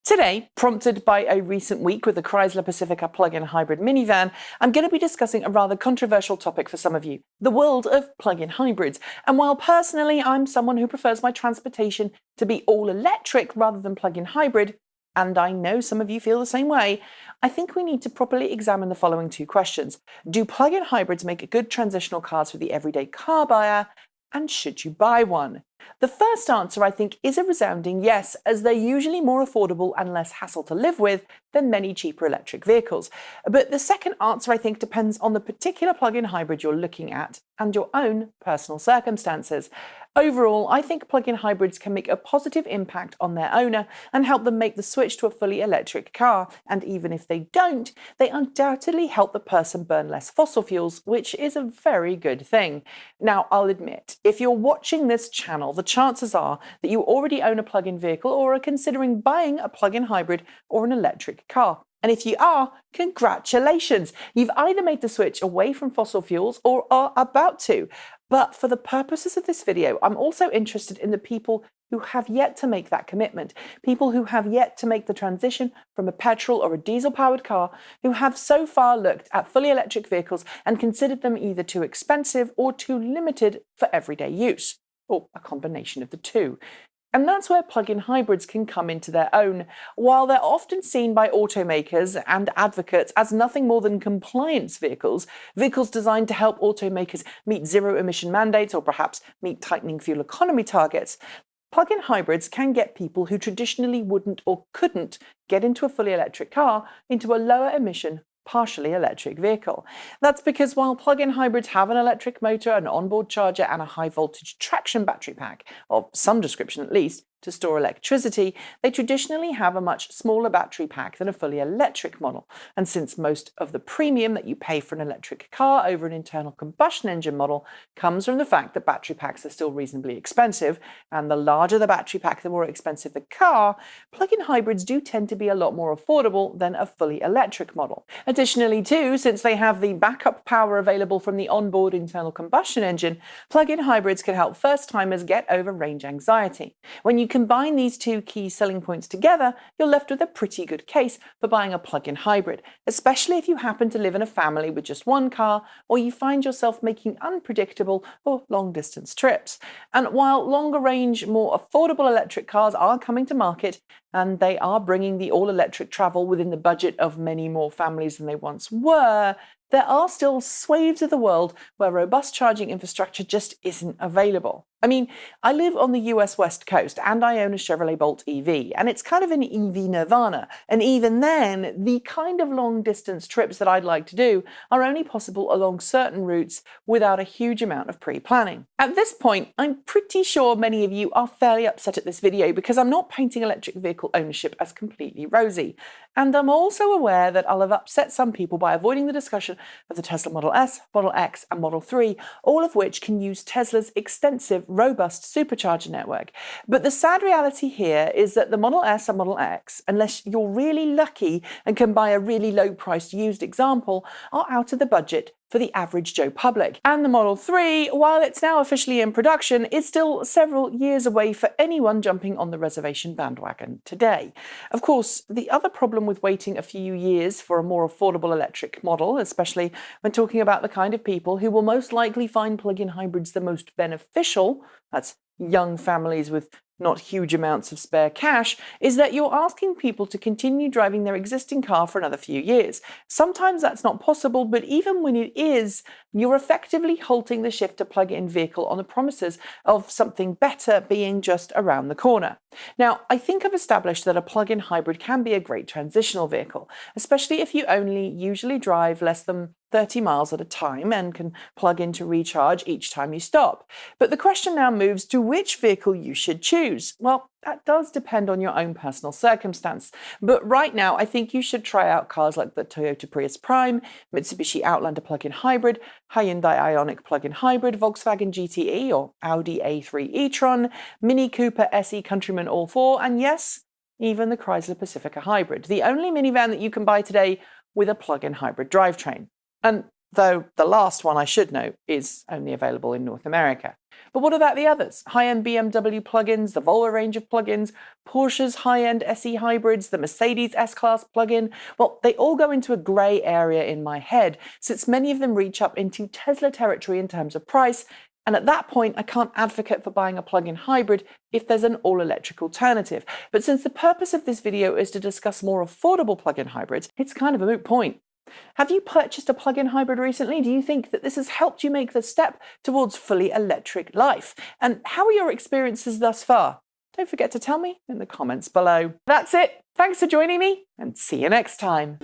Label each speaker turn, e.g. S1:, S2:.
S1: Today, prompted by a recent week with the Chrysler Pacifica plug-in hybrid minivan, I'm going to be discussing a rather controversial topic for some of you, the world of plug-in hybrids. And while personally I'm someone who prefers my transportation to be all electric rather than plug-in hybrid, and I know some of you feel the same way, I think we need to properly examine the following two questions. Do plug-in hybrids make good transitional cars for the everyday car buyer? And should you buy one? The first answer, I think, is a resounding yes, as they're usually more affordable and less hassle to live with than many cheaper electric vehicles. But the second answer, I think, depends on the particular plug-in hybrid you're looking at and your own personal circumstances. Overall, I think plug-in hybrids can make a positive impact on their owner and help them make the switch to a fully electric car. And even if they don't, they undoubtedly help the person burn less fossil fuels, which is a very good thing. Now, I'll admit, if you're watching this channel, the chances are that you already own a plug-in vehicle or are considering buying a plug-in hybrid or an electric car. And if you are, congratulations! You've either made the switch away from fossil fuels or are about to. But for the purposes of this video, I'm also interested in the people who have yet to make that commitment, people who have yet to make the transition from a petrol or a diesel-powered car, who have so far looked at fully electric vehicles and considered them either too expensive or too limited for everyday use, or a combination of the two. And that's where plug-in hybrids can come into their own. While they're often seen by automakers and advocates as nothing more than compliance vehicles, vehicles designed to help automakers meet zero-emission mandates or perhaps meet tightening fuel economy targets, plug-in hybrids can get people who traditionally wouldn't or couldn't get into a fully electric car into a lower-emission, partially electric vehicle. That's because while plug-in hybrids have an electric motor, an onboard charger, and a high-voltage traction battery pack, of some description at least, to store electricity, they traditionally have a much smaller battery pack than a fully electric model. And since most of the premium that you pay for an electric car over an internal combustion engine model comes from the fact that battery packs are still reasonably expensive, and the larger the battery pack, the more expensive the car, plug-in hybrids do tend to be a lot more affordable than a fully electric model. Additionally, too, since they have the backup power available from the onboard internal combustion engine, plug-in hybrids can help first-timers get over range anxiety. When you combine these two key selling points together, you're left with a pretty good case for buying a plug-in hybrid, especially if you happen to live in a family with just one car or you find yourself making unpredictable or long-distance trips. And while longer-range, more affordable electric cars are coming to market, and they are bringing the all-electric travel within the budget of many more families than they once were, there are still swathes of the world where robust charging infrastructure just isn't available. I mean, I live on the US West Coast and I own a Chevrolet Bolt EV, and it's kind of an EV nirvana. And even then, the kind of long distance trips that I'd like to do are only possible along certain routes without a huge amount of pre-planning. At this point, I'm pretty sure many of you are fairly upset at this video because I'm not painting electric vehicle ownership as completely rosy. And I'm also aware that I'll have upset some people by avoiding the discussion of the Tesla Model S, Model X, and Model 3, all of which can use Tesla's extensive, robust supercharger network. But the sad reality here is that the Model S and Model X, unless you're really lucky and can buy a really low-priced used example, are out of the budget for the average Joe public. And the Model 3, while it's now officially in production, is still several years away for anyone jumping on the reservation bandwagon today. Of course, the other problem with waiting a few years for a more affordable electric model, especially when talking about the kind of people who will most likely find plug-in hybrids the most beneficial, that's young families with not huge amounts of spare cash, is that you're asking people to continue driving their existing car for another few years. Sometimes that's not possible, but even when it is, you're effectively halting the shift to plug-in vehicle on the promises of something better being just around the corner. Now, I think I've established that a plug-in hybrid can be a great transitional vehicle, especially if you only usually drive less than 30 miles at a time and can plug in to recharge each time you stop. But the question now moves to which vehicle you should choose. Well, that does depend on your own personal circumstance. But right now, I think you should try out cars like the Toyota Prius Prime, Mitsubishi Outlander plug-in hybrid, Hyundai Ioniq plug-in hybrid, Volkswagen GTE or Audi A3 e-tron, Mini Cooper SE Countryman All-4, and yes, even the Chrysler Pacifica hybrid, the only minivan that you can buy today with a plug-in hybrid drivetrain. And though the last one, I should note, is only available in North America. But what about the others? High-end BMW plugins, the Volvo range of plugins, Porsche's high-end SE hybrids, the Mercedes S-Class plugin? Well, they all go into a grey area in my head, since many of them reach up into Tesla territory in terms of price, and at that point I can't advocate for buying a plug-in hybrid if there's an all-electric alternative. But since the purpose of this video is to discuss more affordable plug-in hybrids, it's kind of a moot point. Have you purchased a plug-in hybrid recently? Do you think that this has helped you make the step towards fully electric life? And how are your experiences thus far? Don't forget to tell me in the comments below. That's it. Thanks for joining me, and see you next time.